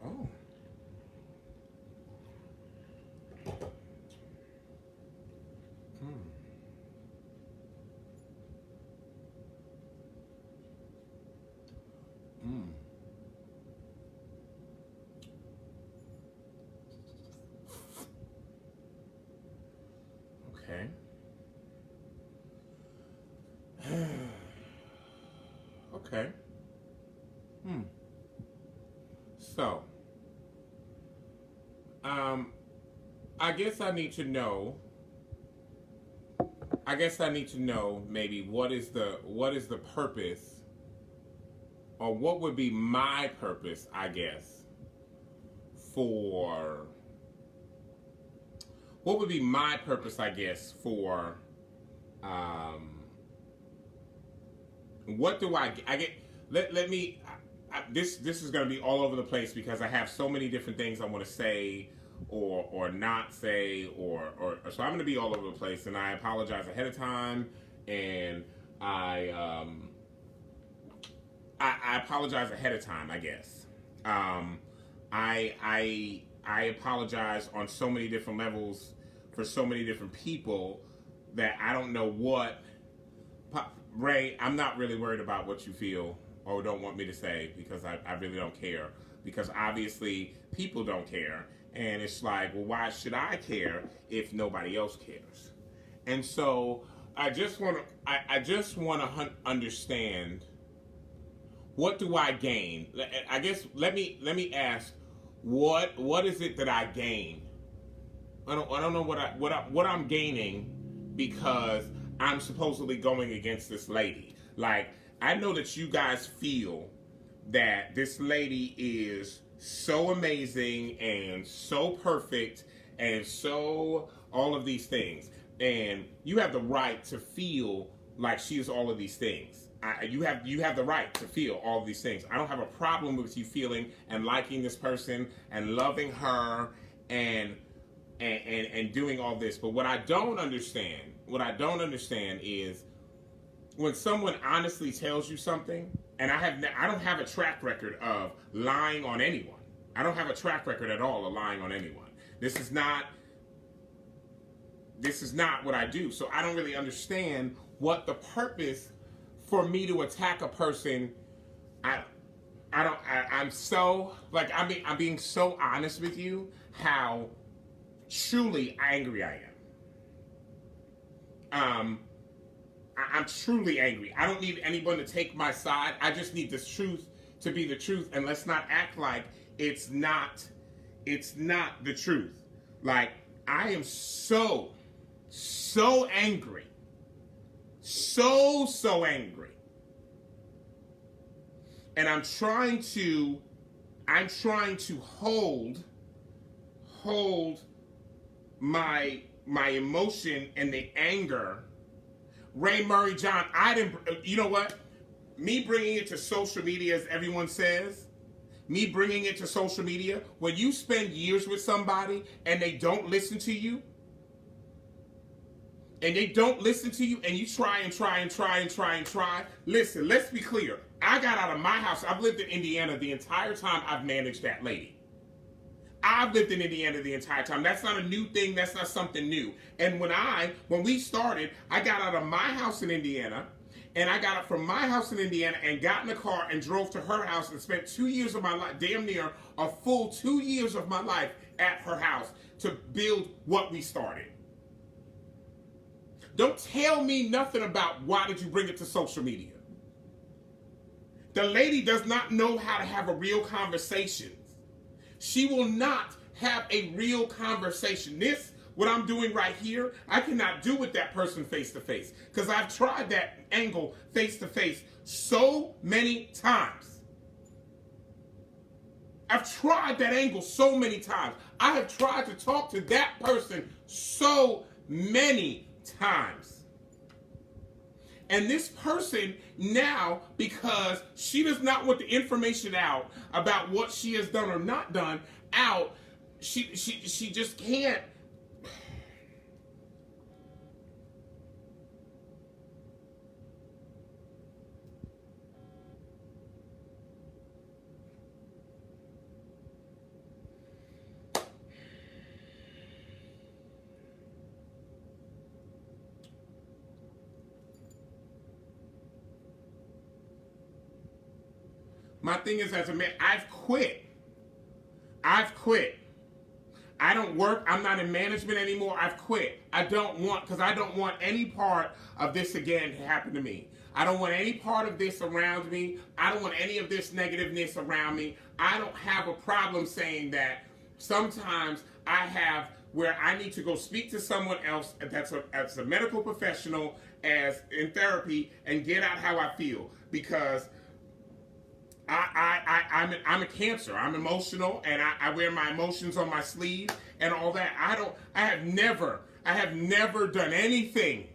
Oh. Hmm. Hmm. Okay. Okay. Hmm. So, um, I guess I need to know. I guess I need to know maybe what is the purpose, or what would be my purpose, I guess, for what would be my purpose, I guess, for um, what do I get? Let me. This is going to be all over the place because I have so many different things I want to say or not say or so I'm going to be all over the place, and I apologize ahead of time, and I um I apologize ahead of time, I guess. Um, I apologize on so many different levels for so many different people that I don't know what. Ray, I'm not really worried about what you feel or don't want me to say because I really don't care. Because obviously people don't care. And it's like, well, why should I care if nobody else cares? And so I just want to understand, what do I gain? I guess let me ask, what is it that I gain? I don't know what I'm gaining because I'm supposedly going against this lady. Like, I know that you guys feel that this lady is so amazing and so perfect and so all of these things, and you have the right to feel like she is all of these things. You have the right to feel all of these things. I don't have a problem with you feeling and liking this person and loving her and and doing all this. But what I don't understand is when someone honestly tells you something, and I don't have a track record of lying on anyone. I don't have a track record at all of lying on anyone. This is not what I do. So I don't really understand what the purpose for me to attack a person. I I don't. I'm so like I'm being so honest with you. How truly angry I am. I'm truly angry. I don't need anyone to take my side. I just need this truth to be the truth, and let's not act like it's not. It's not the truth. Like, I am so angry, so angry, and I'm trying to hold my emotion and the anger. Ray Murray John, I didn't. You know what? Me bringing it to social media, as everyone says, me bringing it to social media, when you spend years with somebody and they don't listen to you, and you try and try and try and try and try. Listen, let's be clear. I got out of my house. I've lived in Indiana the entire time I've managed that lady. I've lived in Indiana the entire time. That's not a new thing. That's not something new. And when we started, I got out of my house in Indiana, and I got up from my house in Indiana and got in a car and drove to her house and spent 2 years of my life, damn near a full 2 years of my life at her house to build what we started. Don't tell me nothing about why did you bring it to social media. The lady does not know how to have a real conversation. She will not have a real conversation. What I'm doing right here, I cannot do with that person face to face because I've tried that angle face to face so many times. I've tried that angle so many times. I have tried to talk to that person so many times. And this person now, because she does not want the information out about what she has done or not done out, she just can't. My thing is, as a man, I've quit. I've quit. I don't work. I'm not in management anymore. I've quit. I don't want any part of this again to happen to me. I don't want any part of this around me. I don't want any of this negativeness around me. I don't have a problem saying that sometimes I have where I need to go speak to someone else that's a medical professional as in therapy and get out how I feel, because I'm a Cancer. I'm emotional, and I wear my emotions on my sleeve and all that. I have never done anything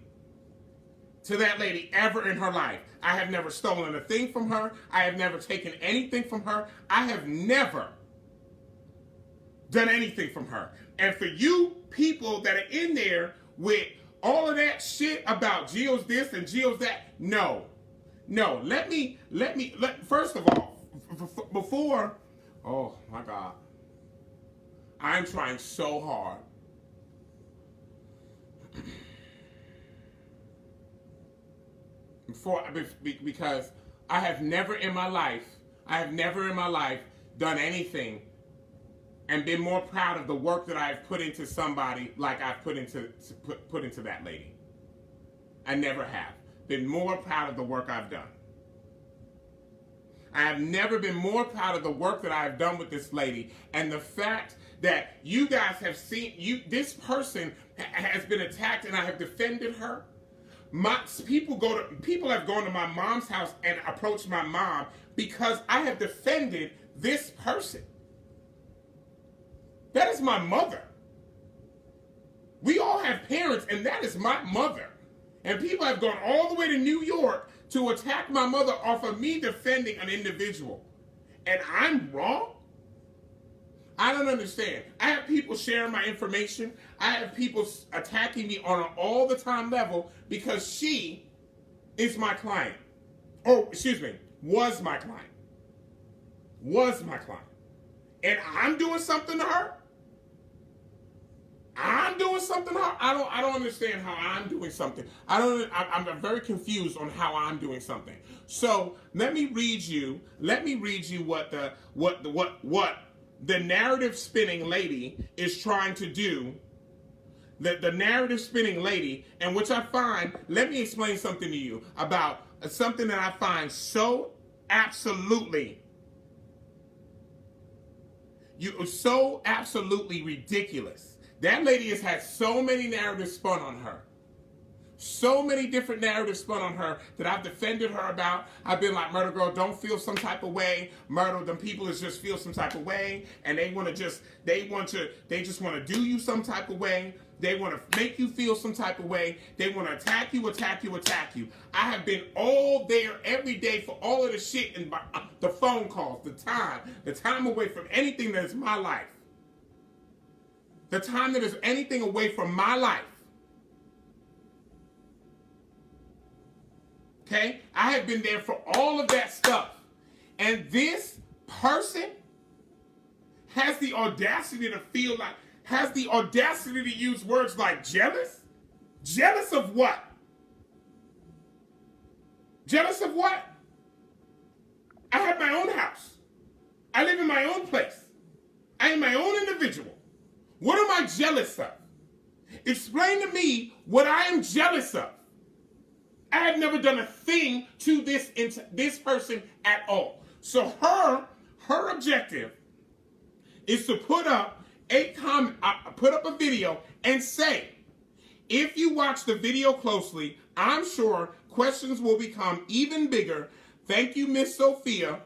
to that lady ever in her life. I have never stolen a thing from her. I have never taken anything from her. I have never done anything from her. And for you people that are in there with all of that shit about Gio's this and Gio's that, no. First of all, before, oh my God, I'm trying so hard. Because I have never in my life done anything and been more proud of the work that I've put into somebody like I've put into that lady. I never have been more proud of the work I've done. I have never been more proud of the work that I've done with this lady, and the fact that you guys have seen this person has been attacked, and I have defended her. People have gone to my mom's house and approached my mom because I have defended this person. That is my mother. We all have parents, and that is my mother. And people have gone all the way to New York to attack my mother off of me defending an individual. And I'm wrong? I don't understand. I have people sharing my information. I have people attacking me on an all the time level because she is my client. Oh, excuse me, was my client. Was my client. And I'm doing something to her? I'm doing something to her? I don't understand how I'm doing something. I'm very confused on how I'm doing something. So let me read you what the narrative spinning lady is trying to do. The narrative spinning lady, and which I find, let me explain something to you about something that I find so absolutely ridiculous. That lady has had so many narratives spun on her. So many different narratives spun on her that I've defended her about. I've been like, Murder Girl, don't feel some type of way. Murder, them people is just feel some type of way. And they just want to do you some type of way. They want to make you feel some type of way. They want to attack you. I have been all there every day for all of the shit and the phone calls, the time away from anything that is my life. The time that is anything away from my life. Okay? I have been there for all of that stuff. And this person has the audacity to use words like jealous? Jealous of what? Jealous of what? I have my own house. I live in my own place. I am my own individual. What am I jealous of? Explain to me what I am jealous of. I have never done a thing to this person at all. So her objective is to put up a video and say, if you watch the video closely, I'm sure questions will become even bigger. Thank you, Miss Sophia,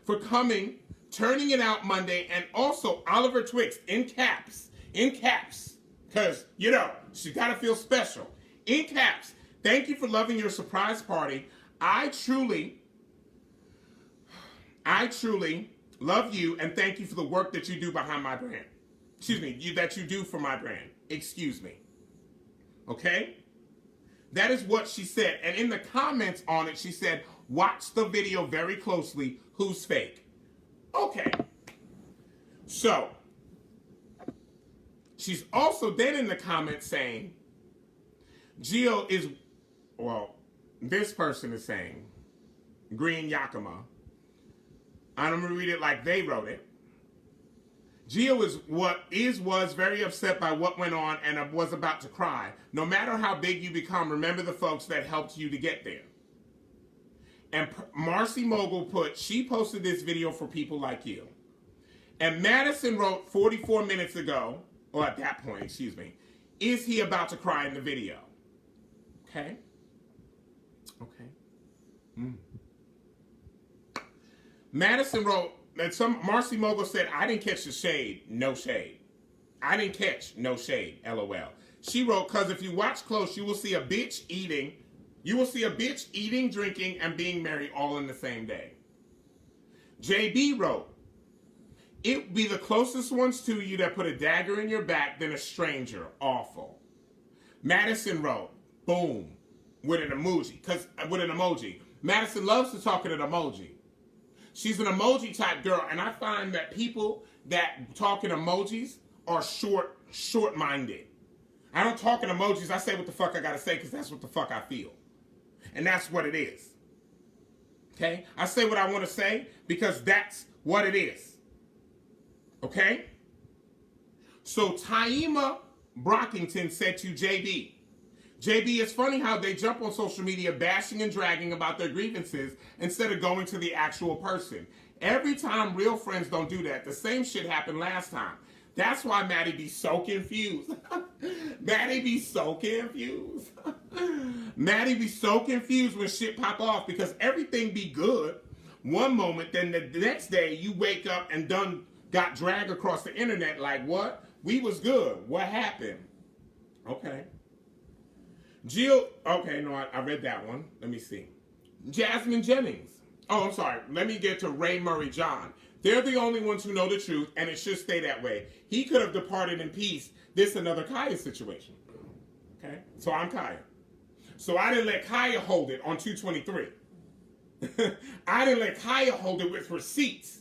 for coming, turning it out Monday, and also Oliver Twix in caps, because, she's got to feel special. In caps, thank you for loving your surprise party. I truly love you, and thank you for the work that you do behind my brand. Excuse me, that you do for my brand. Excuse me. Okay? That is what she said. And in the comments on it, she said, watch the video very closely. Who's fake? Okay. So, she's also then in the comments saying, Gio is, this person is saying, Green Yakima, I'm going to read it like they wrote it. Gia was very upset by what went on and was about to cry. No matter how big you become, remember the folks that helped you to get there. And Marcy Mogul she posted this video for people like you. And Madison wrote 44 minutes ago, or at that point, excuse me, is he about to cry in the video? Okay. Okay. Madison wrote, and Marcy Mogul said, I didn't catch the shade. No shade. I didn't catch no shade. LOL. She wrote, because if you watch close, you will see a bitch eating. You will see a bitch eating, drinking, and being married all in the same day. JB wrote, it would be the closest ones to you that put a dagger in your back than a stranger. Awful. Madison wrote, boom, with an emoji. Madison loves to talk in an emoji. She's an emoji type girl, and I find that people that talk in emojis are short-minded. I don't talk in emojis. I say what the fuck I gotta say because that's what the fuck I feel. And that's what it is. Okay? I say what I want to say because that's what it is. Okay? So Taima Brockington said to JB, it's funny how they jump on social media bashing and dragging about their grievances instead of going to the actual person. Every time real friends don't do that. The same shit happened last time. That's why Maddie be so confused. Maddie be so confused. Maddie be so confused when shit pop off because everything be good one moment, then the next day you wake up and got dragged across the internet like, what? We was good. What happened? Okay. Jill, okay, no, I read that one. Let me see. Jasmine Jennings. Oh, I'm sorry. Let me get to Ray Murray John. They're the only ones who know the truth, and it should stay that way. He could have departed in peace. This is another Kaya situation. Okay? So I'm Kaya. So I didn't let Kaya hold it on 223. I didn't let Kaya hold it with receipts.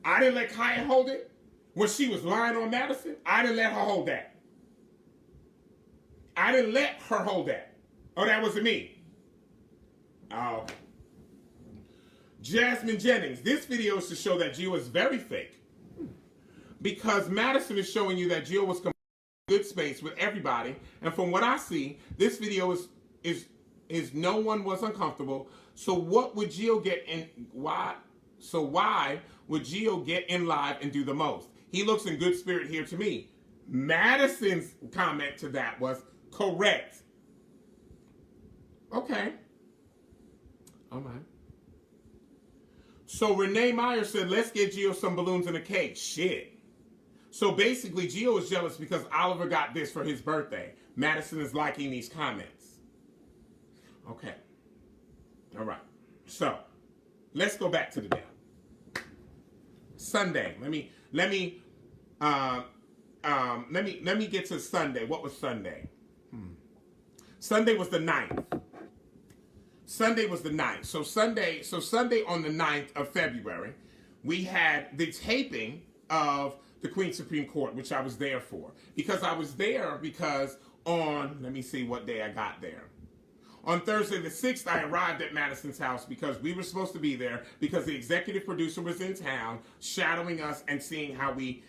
I didn't let Kaya hold it when she was lying on Madison. I didn't let her hold that. I didn't let her hold that. Oh, that wasn't me. Oh, okay. Jasmine Jennings. This video is to show that Gio is very fake. Because Madison is showing you that Gio was in good space with everybody. And from what I see, this video is no one was uncomfortable. So what would Gio get in? Why would Gio get in live and do the most? He looks in good spirit here to me. Madison's comment to that was correct. Okay. All right. So Renee Meyer said, let's get Gio some balloons and a cake. Shit. So basically, Gio is jealous because Oliver got this for his birthday. Madison is liking these comments. Okay. All right. So let's go back to the day. Sunday. Let me get to Sunday. What was Sunday? Sunday was the 9th. Sunday was the 9th. So Sunday on the 9th of February, we had the taping of the Queen's Supreme Court, which I was there for. Because I was there because on, let me see what day I got there. On Thursday the 6th, I arrived at Madison's house because we were supposed to be there because the executive producer was in town shadowing us and seeing how we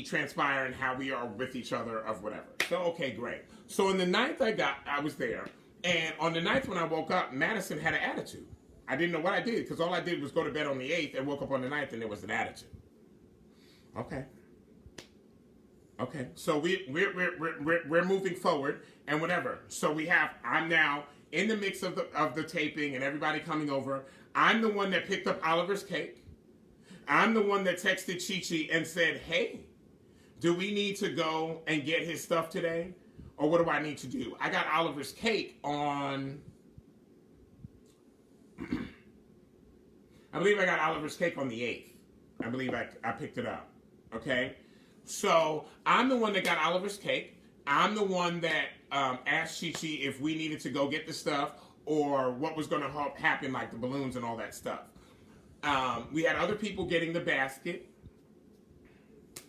transpire and how we are with each other of whatever. So, okay, great. So on the 9th I was there. And on the 9th when I woke up, Madison had an attitude. I didn't know what I did because all I did was go to bed on the 8th and woke up on the 9th and there was an attitude. Okay. Okay. So we're moving forward and whatever. So I'm now in the mix of the taping and everybody coming over. I'm the one that picked up Oliver's cake. I'm the one that texted Chi-Chi and said, hey, do we need to go and get his stuff today? Or what do I need to do? I got Oliver's cake on... I believe I got Oliver's cake on the 8th. I believe I picked it up. Okay? So, I'm the one that got Oliver's cake. I'm the one that asked Chi-Chi if we needed to go get the stuff or what was going to happen, like the balloons and all that stuff. We had other people getting the basket.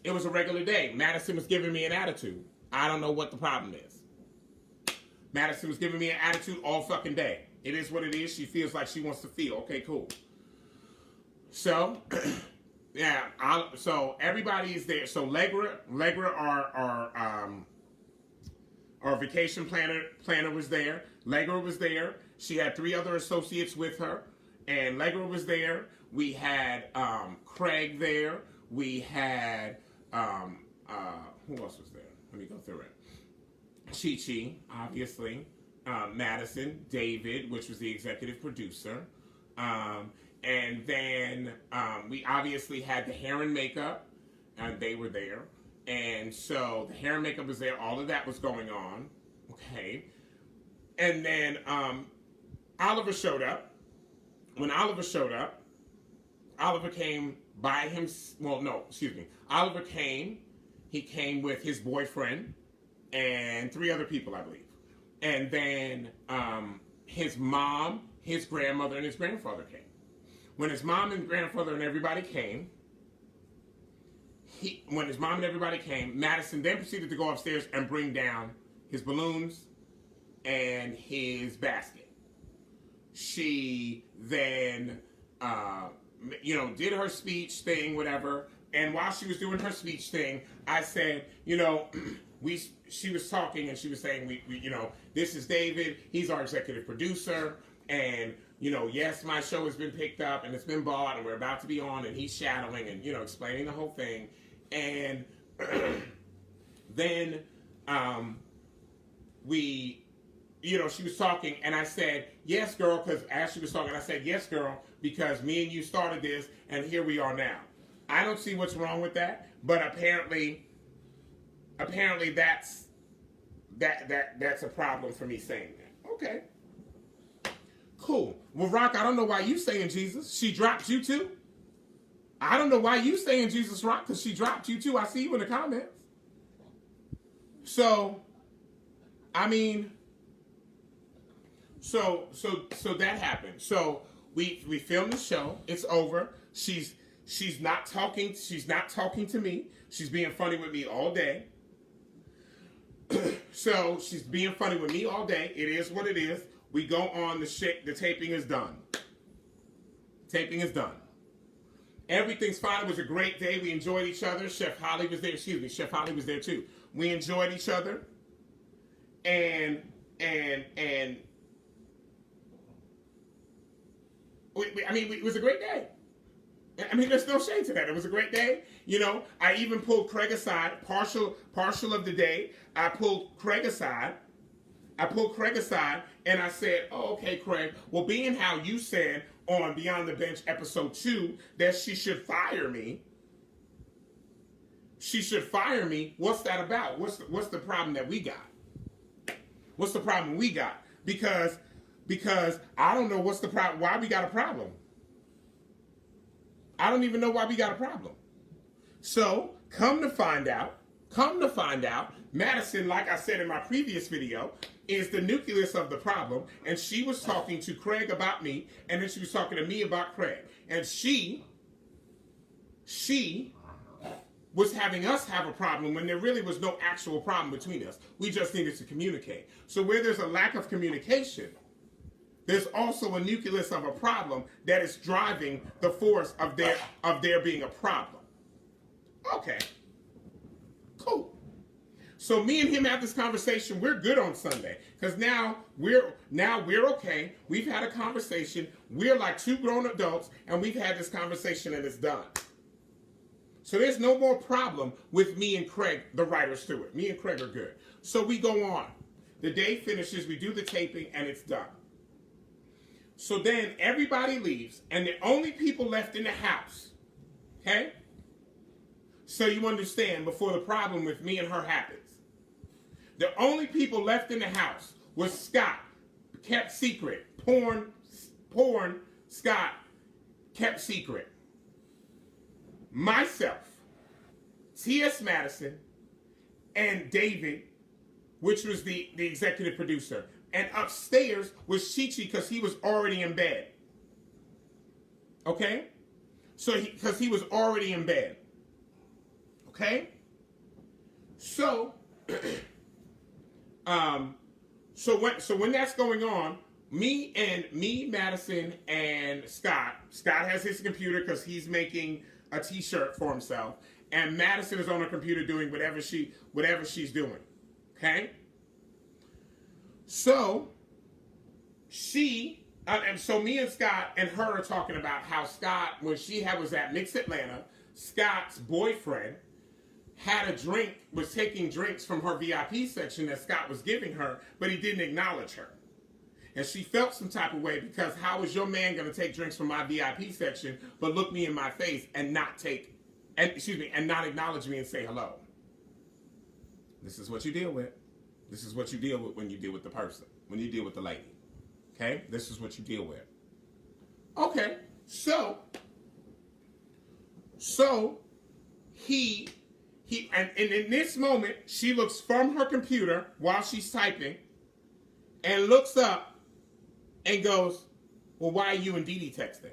It was a regular day. Madison was giving me an attitude. I don't know what the problem is. Madison was giving me an attitude all fucking day. It is what it is. She feels like she wants to feel. Okay, cool. So, yeah. So everybody is there. So Legra, our vacation planner was there. Legra was there. She had 3 other associates with her, and Legra was there. We had Craig there. We had who else was there? Let me go through it. Chi-Chi, obviously. Madison, David, which was the executive producer. And then we obviously had the hair and makeup, and they were there. And so the hair and makeup was there. All of that was going on. Okay. And then Oliver showed up. When Oliver showed up, Oliver came by him. Well, no, excuse me. Oliver came. He came with his boyfriend and 3 other people, I believe. And then his mom, his grandmother, and his grandfather came. When his mom and grandfather and everybody came, Madison then proceeded to go upstairs and bring down his balloons and his basket. She then, did her speech thing, whatever. And while she was doing her speech thing, I said, she was talking and she was saying, we this is David. He's our executive producer. And, yes, my show has been picked up and it's been bought and we're about to be on, and he's shadowing and, explaining the whole thing. And then she was talking, and I said, yes, girl, because as she was talking, I said, yes, girl, because me and you started this, and here we are now. I don't see what's wrong with that, but apparently that's a problem for me saying that. Okay. Cool. Well, Rock, I don't know why you saying Jesus. She dropped you too. I don't know why you saying Jesus, Rock, because she dropped you too. I see you in the comments. So, I mean, so that happened. So we filmed the show. It's over. She's not talking. She's not talking to me. She's being funny with me all day. So she's being funny with me all day. It is what it is. We go on the taping is done. Taping is done. Everything's fine. It was a great day. We enjoyed each other. Chef Holly was there. Excuse me. Chef Holly was there too. We enjoyed each other. And it was a great day. I mean, there's no shade to that. It was a great day. I even pulled Craig aside, partial of the day. I pulled Craig aside, and I said, oh, okay, Craig, well, being how you said on Beyond the Bench episode 2 that she should fire me, what's that about? What's the problem that we got? What's the problem we got? Because I don't know what's the problem, why we got a problem. I don't even know why we got a problem. So, come to find out, Madison, like I said in my previous video, is the nucleus of the problem, and she was talking to Craig about me, and then she was talking to me about Craig. And she was having us have a problem when there really was no actual problem between us. We just needed to communicate. So where there's a lack of communication, there's also a nucleus of a problem that is driving the force of there being a problem. Okay. Cool. So me and him have this conversation. We're good on Sunday because now we're okay. We've had a conversation. We're like 2 grown adults, and we've had this conversation, and it's done. So there's no more problem with me and Craig, the writer Stewart. Me and Craig are good. So we go on. The day finishes. We do the taping, and it's done. So then everybody leaves, and the only people left in the house, okay? So you understand before the problem with me and her happens. The only people left in the house was Scott, kept secret. Porn, Scott, kept secret. Myself, TS Madson, and David, which was the executive producer. And upstairs was Chi-Chi because he was already in bed. Okay? So because he was already in bed. Okay? So, so when that's going on, Madison, and Scott. Scott has his computer because he's making a t-shirt for himself. And Madison is on her computer doing whatever she's doing. Okay? So, so me and Scott and her are talking about how Scott, when she was at Mix Atlanta, Scott's boyfriend had a drink, was taking drinks from her VIP section that Scott was giving her, but he didn't acknowledge her. And she felt some type of way because how is your man going to take drinks from my VIP section, but look me in my face and not acknowledge me and say hello? This is what you deal with. This is what you deal with when you deal with the person, when you deal with the lady. Okay? This is what you deal with. Okay. So and in this moment, she looks from her computer while she's typing and looks up and goes, well, why are you and Dee Dee texting?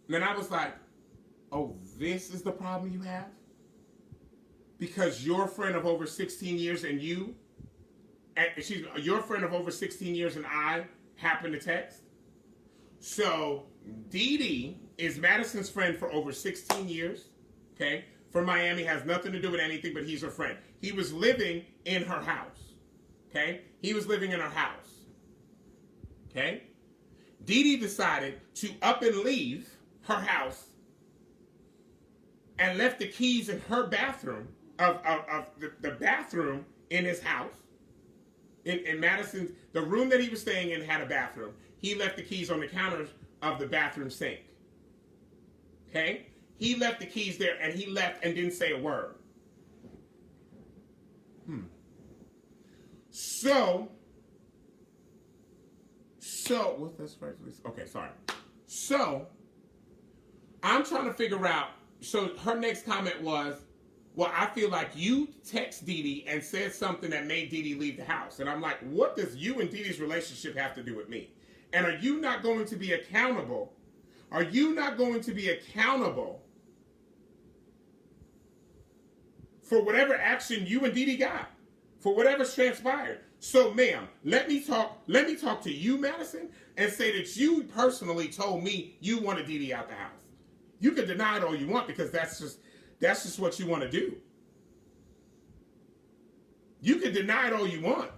And then I was like, oh, this is the problem you have? Because your friend of over 16 years and your friend of over 16 years and I happen to text? So Dee Dee is Madison's friend for over 16 years, okay? From Miami, has nothing to do with anything, but he's her friend. He was living in her house, okay? He was living in her house, okay? Dee Dee decided to up and leave her house and left the keys in her bathroom, the bathroom in his house. In Madison's, the room that he was staying in had a bathroom. He left the keys on the counters of the bathroom sink. Okay? He left the keys there and he left and didn't say a word. So, what's this phrase? Okay, sorry. So, I'm trying to figure out, so her next comment was, well, I feel like you text Dee Dee and said something that made Dee Dee leave the house. And I'm like, what does you and Dee Dee's relationship have to do with me? And are you not going to be accountable? Are you not going to be accountable for whatever action you and Dee Dee got? For whatever's transpired? So, ma'am, let me talk to you, Madison, and say that you personally told me you wanted Dee Dee out the house. You can deny it all you want because that's just what you want to do. You can deny it all you want.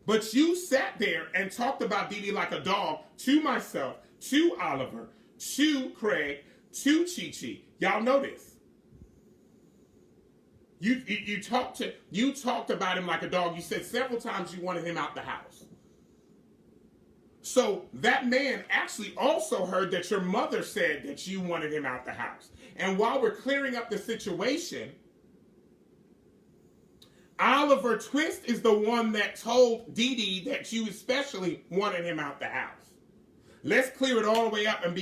But you sat there and talked about Dee Dee like a dog to myself, to Oliver, to Craig, to Chi-Chi. Y'all know this. You talked about him like a dog. You said several times you wanted him out the house. So that man actually also heard that your mother said that you wanted him out the house. And while we're clearing up the situation, Oliver Twist is the one that told Dee Dee that you especially wanted him out the house. Let's clear it all the way up and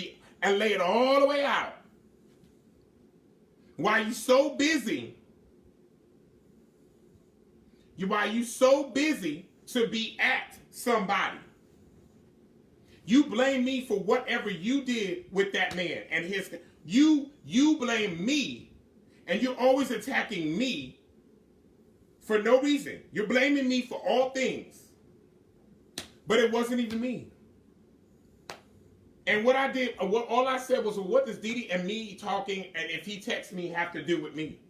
lay it all the way out. Why you so busy to be at somebody? You blame me for whatever you did with that man and his. You blame me, and you're always attacking me for no reason. You're blaming me for all things, but it wasn't even me. And what I did, all I said was, well, what does Dee Dee and me talking, and if he texts me, have to do with me?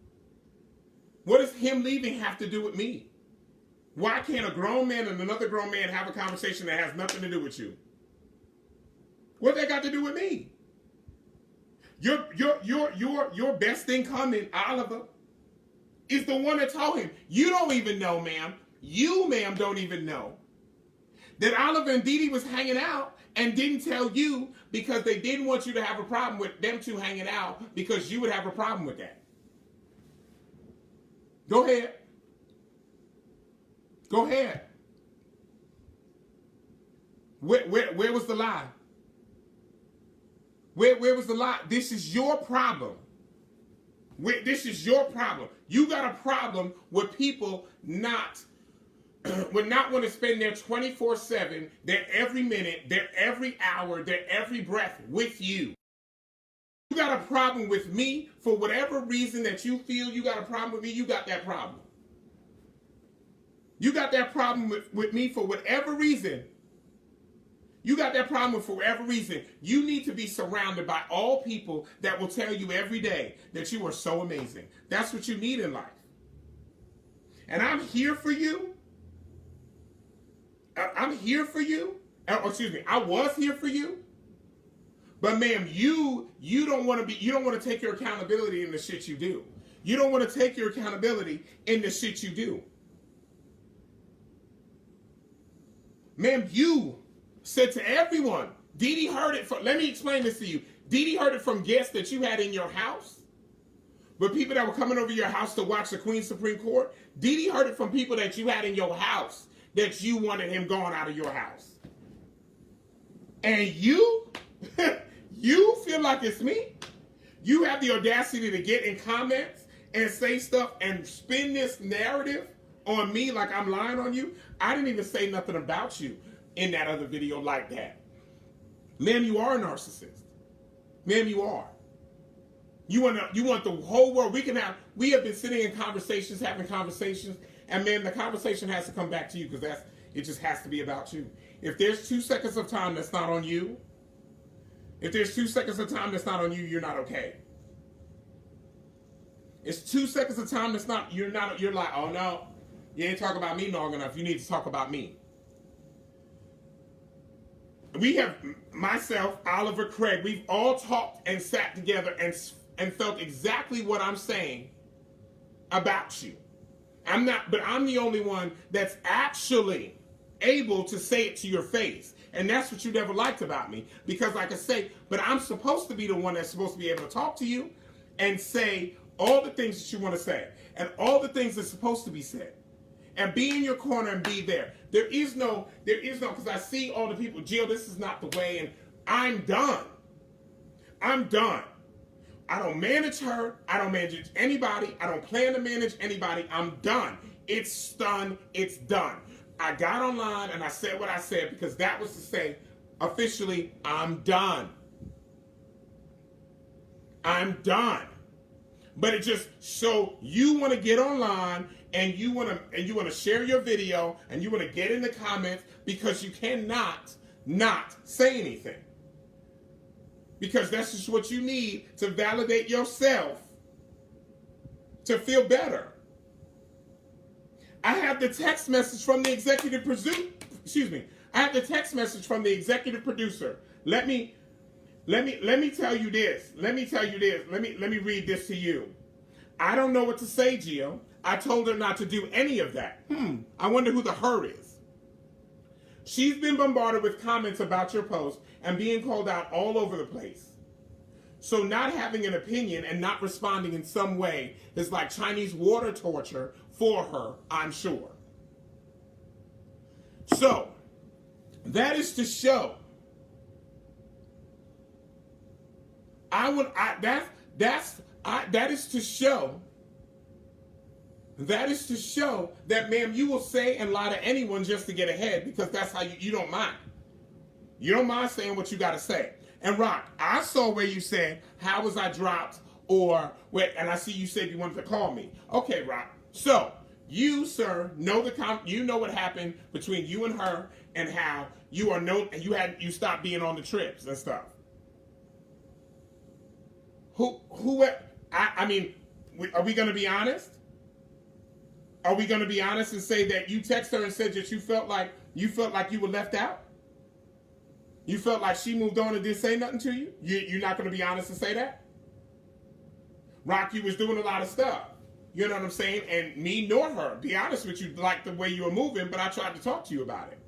What does him leaving have to do with me? Why can't a grown man and another grown man have a conversation that has nothing to do with you? What that got to do with me? Your best thing coming, Oliver, is the one that told him. You don't even know, ma'am. You, ma'am, don't even know that Oliver and Dee Dee was hanging out and didn't tell you because they didn't want you to have a problem with them two hanging out because you would have a problem with that. Go ahead. Go ahead. Where was the lie? Where was the lie? This is your problem. This is your problem. You got a problem with people would not want to spend their 24/7, their every minute, their every hour, their every breath with you. You got a problem with me for whatever reason that you feel you got a problem with me, you got that problem. You got that problem with me for whatever reason. You got that problem for whatever reason. You need to be surrounded by all people that will tell you every day that you are so amazing. That's what you need in life. And I'm here for you. I'm here for you. Excuse me, I was here for you. But ma'am, you don't want to take your accountability in the shit you do. You don't want to take your accountability in the shit you do. Ma'am, you said to everyone, Dee Dee heard it from, let me explain this to you. Dee Dee heard it from guests that you had in your house. But people that were coming over your house to watch the Queen's Supreme Court, Dee Dee heard it from people that you had in your house that you wanted him gone out of your house. And you, you feel like it's me? You have the audacity to get in comments and say stuff and spin this narrative on me like I'm lying on you? I didn't even say nothing about you in that other video like that. Ma'am, you are a narcissist. Ma'am, you are. You want the whole world. We have been sitting in conversations, having conversations, and ma'am, the conversation has to come back to you because it just has to be about you. If there's 2 seconds of time that's not on you, if there's 2 seconds of time that's not on you, you're not okay. It's 2 seconds of time that's not, you're like, oh no, you ain't talking about me long enough. You need to talk about me. We have, myself, Oliver, Craig, we've all talked and sat together and felt exactly what I'm saying about you. But I'm the only one that's actually able to say it to your face. And that's what you never liked about me. Because like I say, but I'm supposed to be the one that's supposed to be able to talk to you and say all the things that you want to say. And all the things that's supposed to be said. And be in your corner and be there. There is no, because I see all the people, Jill, this is not the way, and I'm done. I'm done. I don't manage her. I don't manage anybody. I don't plan to manage anybody. I'm done. It's done. It's done. I got online and I said what I said because that was to say, officially, I'm done. I'm done. But it just, so you want to get online and you want to share your video and you want to get in the comments because you cannot not say anything. Because that's just what you need to validate yourself to feel better. I have the text message from the executive producer. I have the text message from the executive producer. Let me tell you this. Let me read this to you. I don't know what to say, Gio. I told her not to do any of that. I wonder who the her is. She's been bombarded with comments about your post and being called out all over the place. So not having an opinion and not responding in some way is like Chinese water torture for her, I'm sure. So, that is to show. That is to show that, ma'am, you will say and lie to anyone just to get ahead because that's how you don't mind. You don't mind saying what you got to say. And Rock, I saw where you said, how was I dropped? And I see you said you wanted to call me. Okay, Rock. So, you, sir, know what happened between you and her and how you stopped being on the trips and stuff. I mean, are we going to be honest? Are we going to be honest and say that you text her and said that you felt like you were left out? You felt like she moved on and didn't say nothing to you? You're not going to be honest and say that? Rock, you was doing a lot of stuff. You know what I'm saying? And me nor her, be honest with you, like the way you were moving, but I tried to talk to you about it.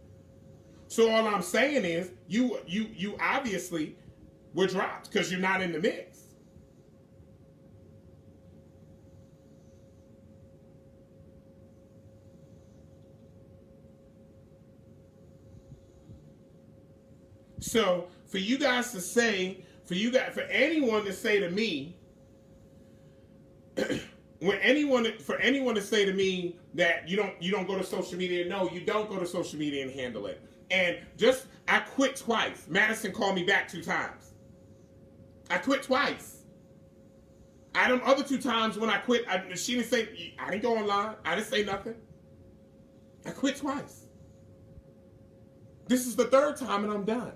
So all I'm saying is, you obviously were dropped because you're not in the mix. So for you guys to say, for anyone to say to me, for anyone to say to me that you don't go to social media, no, you don't go to social media and handle it. And I quit twice. Madison called me back 2 times. I quit twice. Them other 2 times when I quit, she didn't say, I didn't go online. I didn't say nothing. I quit twice. This is the third time and I'm done.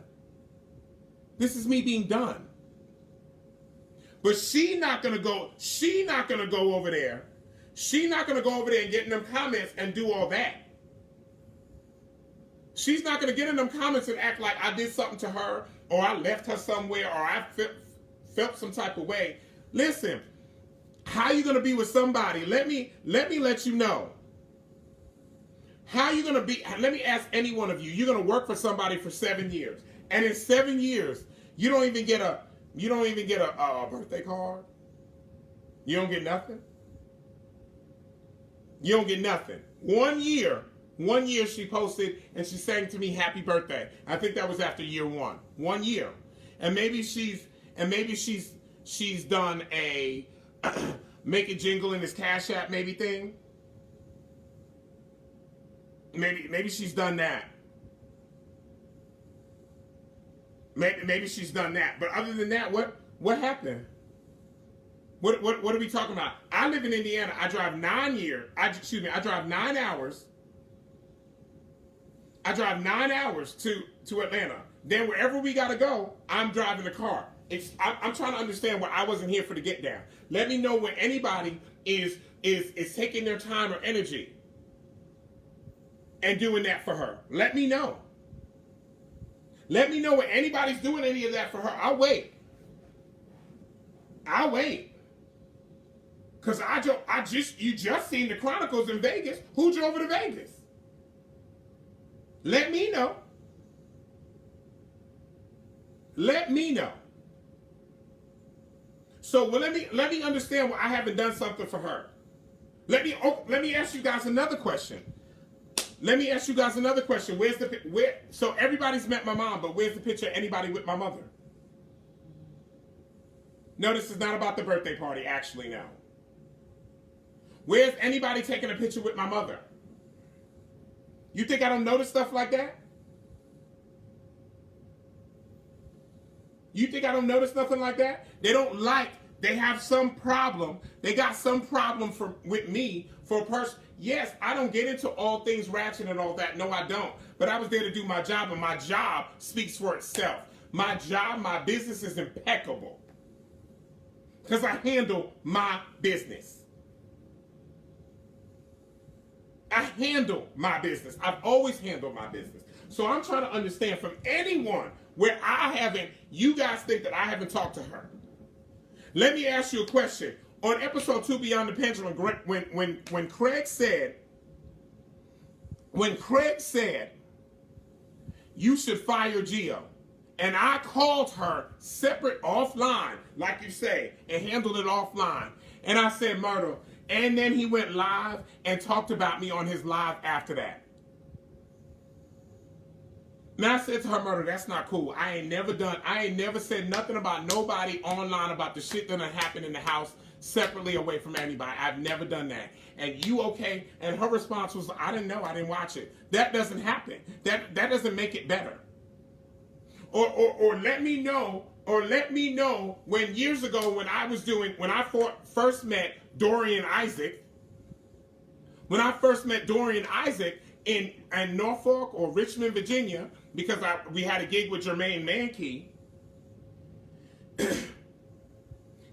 This is me being done. But she not gonna go over there. She not gonna go over there and get in them comments and do all that. She's not gonna get in them comments and act like I did something to her, or I left her somewhere, or I felt some type of way. Listen, how you gonna be with somebody? Let me let you know. How you gonna be? Let me ask any one of you. You're gonna work for somebody for 7 years, and in 7 years, you don't even get a birthday card. You don't get nothing. You don't get nothing. 1 year she posted and she sang to me happy birthday. I think that was after year 1. 1 year, and maybe she's done a make it jingle in his Cash App maybe thing. Maybe she's done that. Maybe she's done that. But other than that, what happened? What are we talking about? I live in Indiana. I drive 9 hours. I drive 9 hours to Atlanta. Then wherever we gotta go, I'm driving the car. I'm trying to understand why I wasn't here for the get down. Let me know when anybody is taking their time or energy and doing that for her. Let me know. Let me know when anybody's doing any of that for her. I'll wait. Cause you just seen the Chronicles in Vegas. Who drove her to Vegas? Let me know. Let me know. So let me understand why I haven't done something for her. Let me ask you guys another question. So everybody's met my mom, but where's the picture of anybody with my mother? No, this is not about the birthday party, actually, no. Where's anybody taking a picture with my mother? You think I don't notice stuff like that? You think I don't notice nothing like that? They have some problem. They got some problem with me for a person. Yes, I don't get into all things ratchet and all that. No, I don't. But I was there to do my job, and my job speaks for itself. My job, my business is impeccable. Because I handle my business. I handle my business. I've always handled my business. So I'm trying to understand from anyone where you guys think that I haven't talked to her. Let me ask you a question. On episode 2, Beyond the Pendulum, when Craig said, you should fire Gio, and I called her separate offline, like you say, and handled it offline, and I said, Myrtle, and then he went live and talked about me on his live after that. Now I said to her, Myrtle, that's not cool. I ain't never said nothing about nobody online about the shit that happened in the house separately away from anybody. I've never done that. And you okay? And her response was, I didn't know. I didn't watch it. That doesn't happen. That doesn't make it better. Or let me know when years ago when I first met Dorian Isaac, in Norfolk or Richmond, Virginia, because we had a gig with Jermaine Mankey,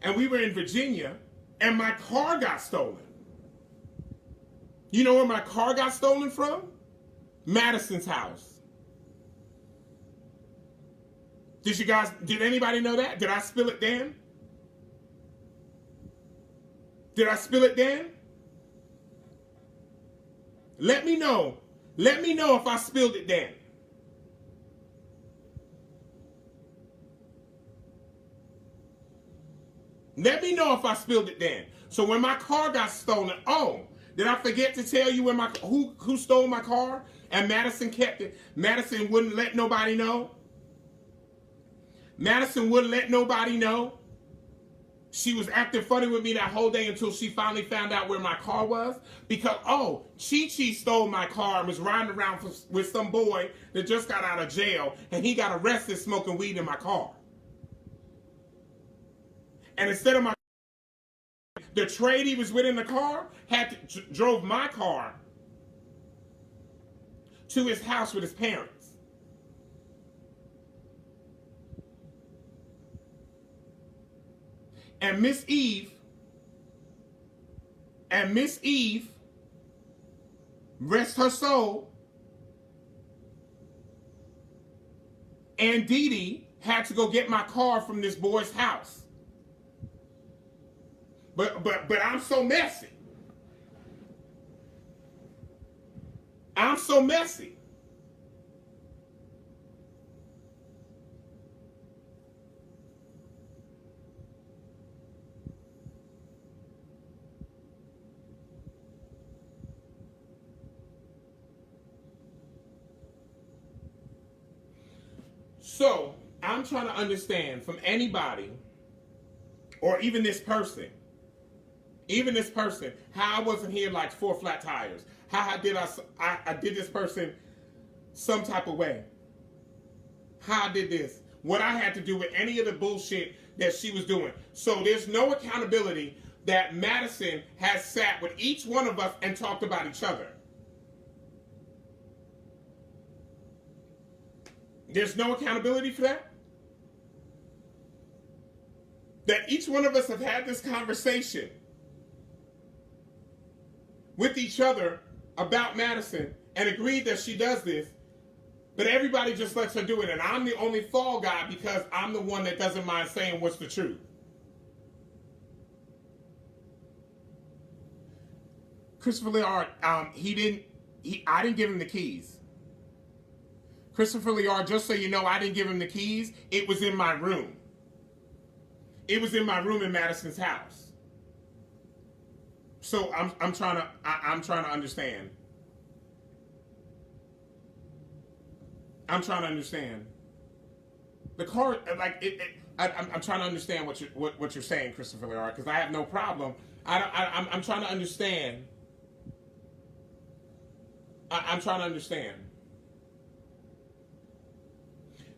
and we were in Virginia, and my car got stolen. You know where my car got stolen from? Madison's house. Did anybody know that? Did I spill it then? Let me know. Let me know if I spilled it then. Let me know if I spilled it then. So when my car got stolen, did I forget to tell you who stole my car? And Madison kept it. Madison wouldn't let nobody know. She was acting funny with me that whole day until she finally found out where my car was. Because, Chi-Chi stole my car and was riding around with some boy that just got out of jail. And he got arrested smoking weed in my car. And instead of the trade he was with in the car, drove my car to his house with his parents. And Miss Eve, rest her soul, and Dee Dee had to go get my car from this boy's house. But I'm so messy. I'm so messy. So, I'm trying to understand from anybody, or even this person, how I wasn't here like 4 flat tires. How I did this person some type of way. How I did this. What I had to do with any of the bullshit that she was doing. So there's no accountability that Madison has sat with each one of us and talked about each other. There's no accountability for that? That each one of us have had this conversation with each other about Madison and agreed that she does this, but everybody just lets her do it, and I'm the only fall guy because I'm the one that doesn't mind saying what's the truth. Christopher Liard, I didn't give him the keys. Christopher Liard, just so you know, I didn't give him the keys. It was in my room. It was in my room in Madison's house. So I'm trying to understand. I'm trying to understand. The car, like I'm trying to understand what you're saying, Christopher Liard, because I have no problem. I'm trying to understand. I'm trying to understand.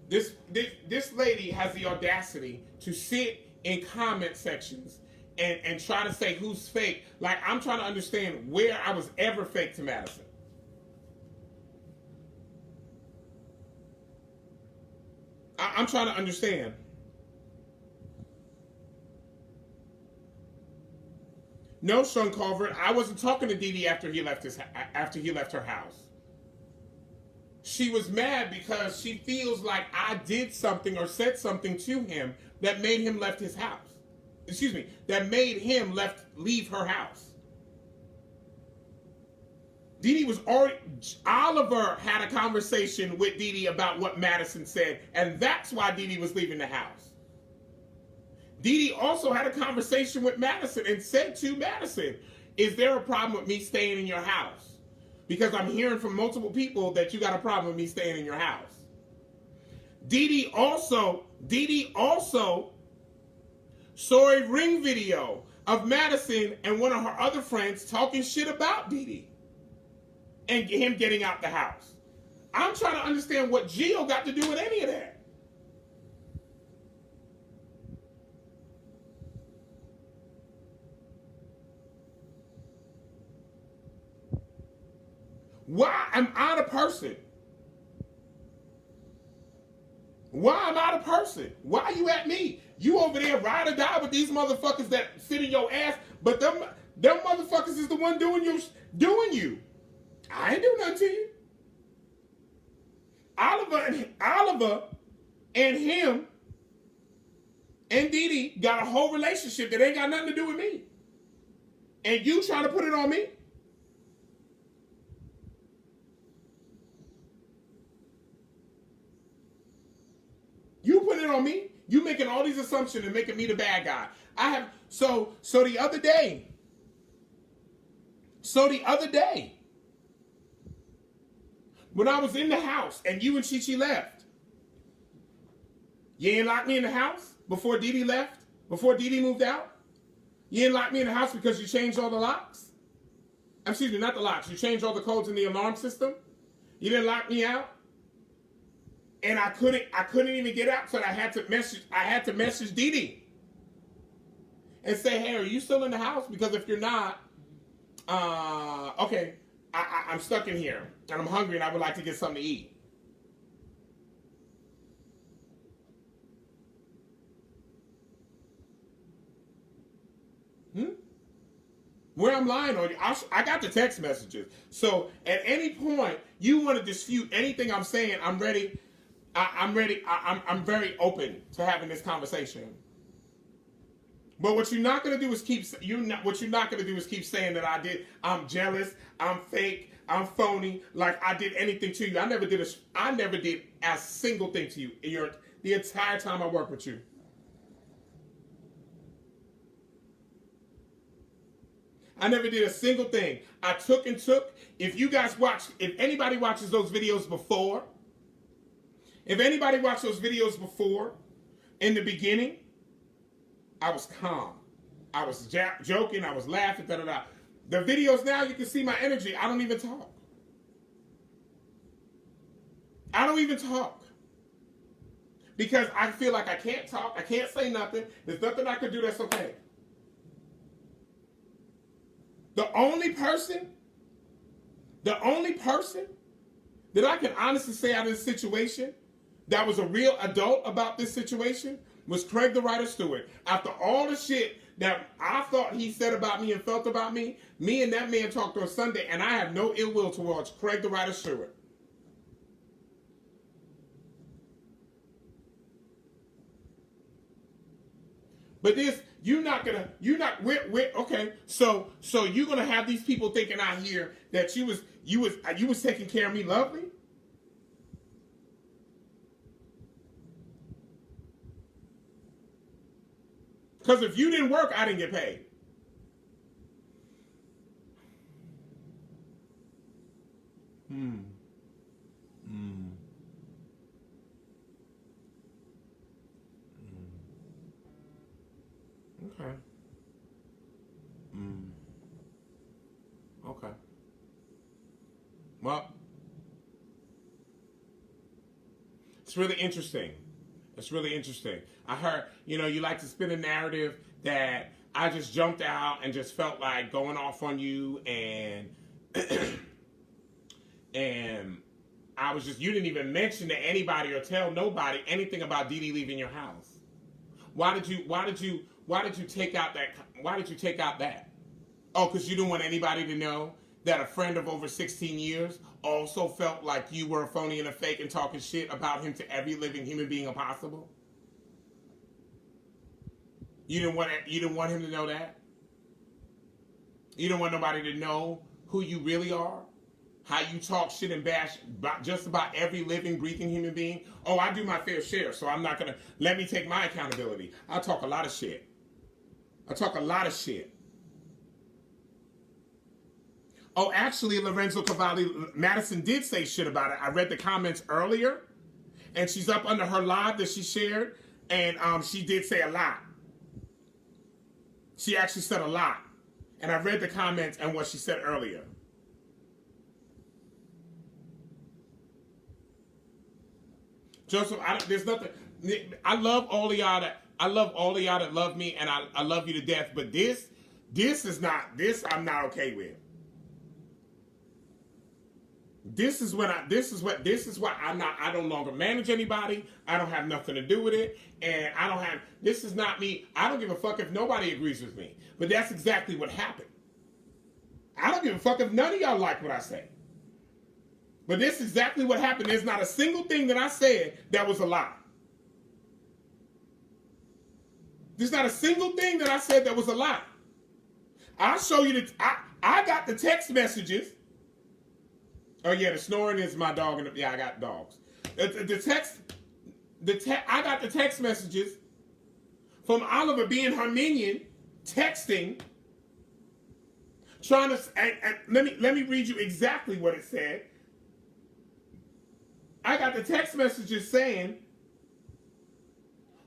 This lady has the audacity to sit in comment sections and try to say who's fake. Like, I'm trying to understand where I was ever fake to Madison. I'm trying to understand. No, Sean Culver, I wasn't talking to Dee Dee after he left her house. She was mad because she feels like I did something or said something to him that made him left his house. Excuse me, that made him leave her house. Dee Dee was already, Oliver had a conversation with Dee Dee about what Madison said, and that's why Dee Dee was leaving the house. Dee Dee also had a conversation with Madison and said to Madison, is there a problem with me staying in your house? Because I'm hearing from multiple people that you got a problem with me staying in your house. Dee Dee also saw a ring video of Madison and one of her other friends talking shit about Dee Dee and him getting out the house. I'm trying to understand what Gio got to do with any of that. Why am I the person? Why am I the person? Why are you at me? You over there ride or die with these motherfuckers that sit in your ass, but them motherfuckers is the one doing you. I ain't do nothing to you. Oliver and him and Dee Dee got a whole relationship that ain't got nothing to do with me. And you trying to put it on me? You putting it on me? You making all these assumptions and making me the bad guy. So the other day, when I was in the house and you and Chi left, you ain't locked me in the house before Dee Dee left? Before Dee Dee moved out? You didn't lock me in the house because you changed all the locks? Excuse me, not the locks. You changed all the codes in the alarm system? You didn't lock me out? And I couldn't even get out, so I had to message Dee Dee and say, hey, are you still in the house? Because if you're not, okay, I'm stuck in here and I'm hungry and I would like to get something to eat. Where I'm lying on you, I got the text messages. So at any point you want to dispute anything I'm saying, I'm ready. I'm ready. I'm very open to having this conversation. But what you're not gonna do is keep What you're not gonna do is keep saying that I'm jealous. I'm fake. I'm phony. Like I did anything to you. I never did a single thing to you the entire time I worked with you. I never did a single thing. I took and took. If anybody watches those videos before, in the beginning, I was calm. I was joking. I was laughing. Da da da. The videos now, you can see my energy. I don't even talk. Because I feel like I can't talk. I can't say nothing. There's nothing I can do that's okay. The only person that I can honestly say out of this situation that was a real adult about this situation was Craig the Writer Stewart. After all the shit that I thought he said about me and felt about me and that man talked on Sunday, and I have no ill will towards Craig the Writer Stewart. But okay. So you're gonna have these people thinking out here that you was taking care of me lovely? Because if you didn't work, I didn't get paid. Okay. Okay. Well, it's really interesting. I heard, you like to spin a narrative that I just jumped out and just felt like going off on you and and you didn't even mention to anybody or tell nobody anything about Dee Dee leaving your house. Why did you take out that? Oh, because you didn't want anybody to know that a friend of over 16 years also felt like you were a phony and a fake and talking shit about him to every living human being possible? You didn't want him to know that? You didn't want nobody to know who you really are? How you talk shit and bash just about every living, breathing human being? Oh, I do my fair share, so I'm not going to... Let me take my accountability. I talk a lot of shit. Oh, actually, Lorenzo Cavalli, Madison did say shit about it. I read the comments earlier, and she's up under her live that she shared, and she did say a lot. She actually said a lot. And I read the comments and what she said earlier. Joseph, there's nothing. I love all of y'all that love me, and I love you to death. But this I'm not okay with. This is why I no longer manage anybody. I don't have nothing to do with it, and this is not me. I don't give a fuck if nobody agrees with me. But that's exactly what happened. I don't give a fuck if none of y'all like what I say. But this is exactly what happened. There's not a single thing that I said that was a lie. There's not a single thing that I said that was a lie. I'll show you I got the text messages. Oh yeah, the snoring is my dog. Yeah, I got dogs. I got the text messages from Oliver being her minion, texting, trying to. And let me read you exactly what it said. I got the text messages saying,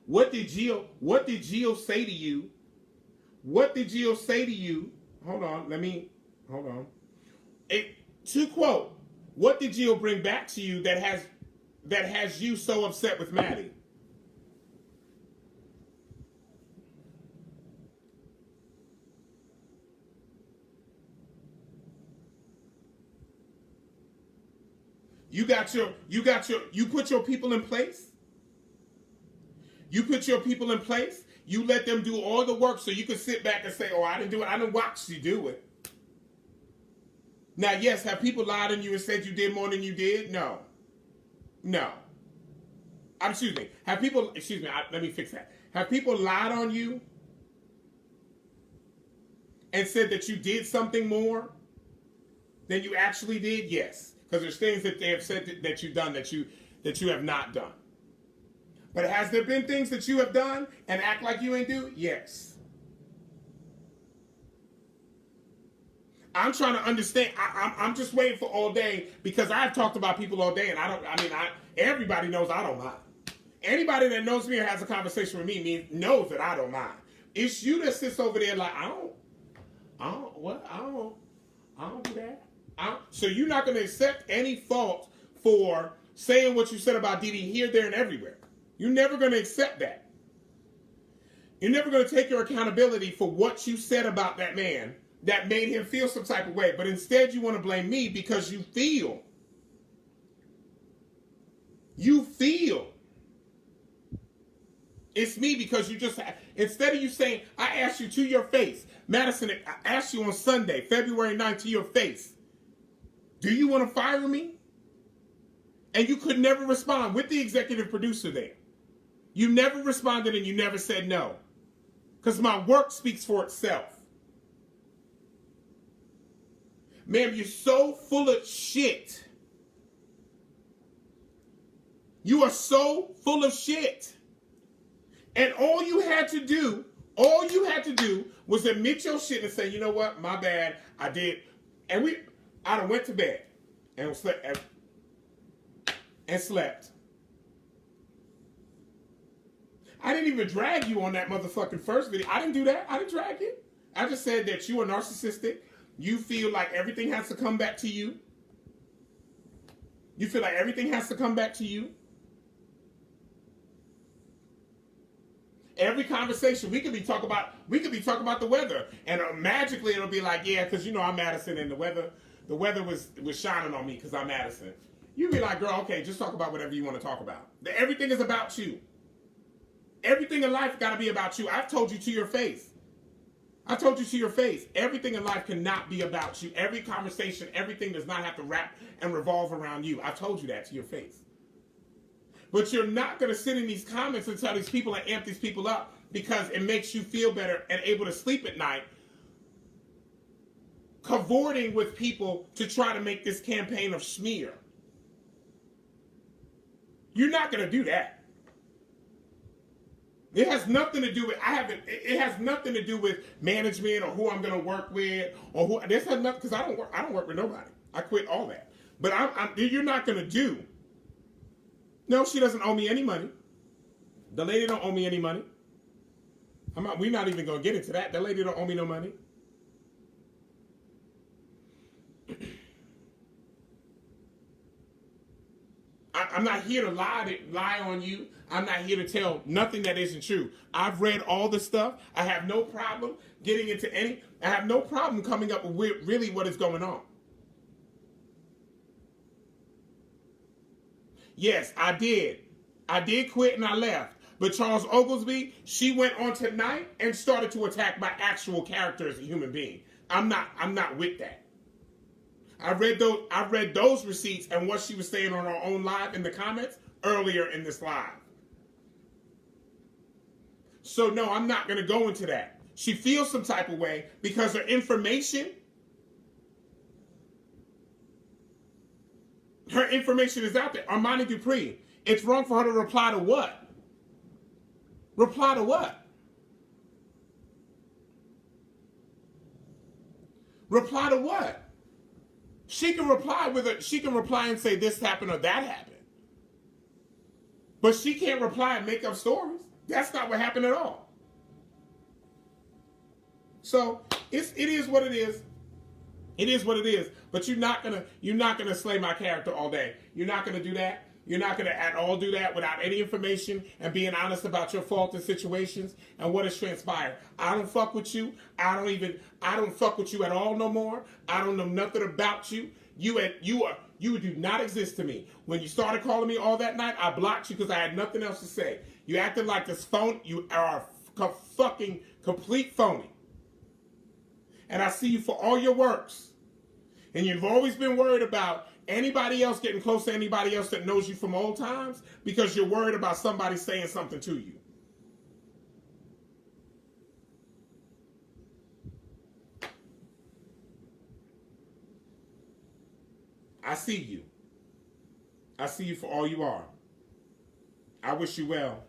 "What did Gio say to you? What did Gio say to you?" Hold on. To quote, what did Gio bring back to you that has you so upset with Maddie? You put your people in place. You put your people in place. You let them do all the work so you can sit back and say, oh, I didn't do it. I didn't watch you do it. Now, yes, have people lied on you and said you did more than you did? No. Excuse me. Let me fix that. Have people lied on you and said that you did something more than you actually did? Yes. Because there's things that they have said that you've done that you have not done. But has there been things that you have done and act like you ain't do? Yes. I'm trying to understand. I'm just waiting for all day because I've talked about people all day and everybody knows I don't lie. Anybody that knows me or has a conversation with me knows that I don't lie. It's you that sits over there like, I don't do that. So you're not going to accept any fault for saying what you said about Didi here, there, and everywhere. You're never going to accept that. You're never going to take your accountability for what you said about that man that made him feel some type of way. But instead you want to blame me because you feel. It's me because you just, instead of you saying, I asked you to your face, Madison, I asked you on Sunday, February 9th to your face, do you want to fire me? And you could never respond with the executive producer there. You never responded and you never said no. Because my work speaks for itself. Ma'am, you're so full of shit. You are so full of shit. And all you had to do was admit your shit and say, you know what, my bad, I did. And I done went to bed and slept. I didn't even drag you on that motherfucking first video. I didn't do that. I didn't drag you. I just said that you are narcissistic. You feel like everything has to come back to you. You feel like everything has to come back to you. Every conversation we could be talking about the weather, and magically it'll be like, yeah, because I'm Madison, and the weather was shining on me because I'm Madison. You'd be like, girl, okay, just talk about whatever you want to talk about. Everything is about you. Everything in life got to be about you. I've told you to your face. Everything in life cannot be about you. Every conversation, everything does not have to wrap and revolve around you. I've told you that to your face. But you're not going to sit in these comments and tell these people and amp these people up because it makes you feel better and able to sleep at night, cavorting with people to try to make this campaign of smear. You're not going to do that. It has nothing to do with it has nothing to do with management or who I'm going to work with or who. This has nothing, because I don't work with nobody. I quit all that. But you're not going to do. No, she doesn't owe me any money. The lady don't owe me any money. We're not even going to get into that. The lady don't owe me no money. I'm not here to lie on you. I'm not here to tell nothing that isn't true. I've read all the stuff. I have no problem getting into I have no problem coming up with really what is going on. Yes, I did. I did quit and I left. But Charles Oglesby, she went on tonight and started to attack my actual character as a human being. I'm not with that. I read those receipts and what she was saying on her own live in the comments earlier in this live. So no, I'm not going to go into that. She feels some type of way because her information is out there. Armani Dupree, it's wrong for her to reply to what? Reply to what? Reply to what? She can reply and say this happened or that happened. But she can't reply and make up stories. That's not what happened at all. So it is what it is. It is what it is. But you're not gonna slay my character all day. You're not gonna do that. You're not gonna at all do that without any information and being honest about your fault in situations and what has transpired. I don't fuck with you. I don't fuck with you at all no more. I don't know nothing about you. You do not exist to me. When you started calling me all that night, I blocked you because I had nothing else to say. You acted like this phone. You are a fucking complete phony. And I see you for all your works. And you've always been worried about anybody else getting close to anybody else that knows you from old times because you're worried about somebody saying something to you. I see you. I see you for all you are. I wish you well.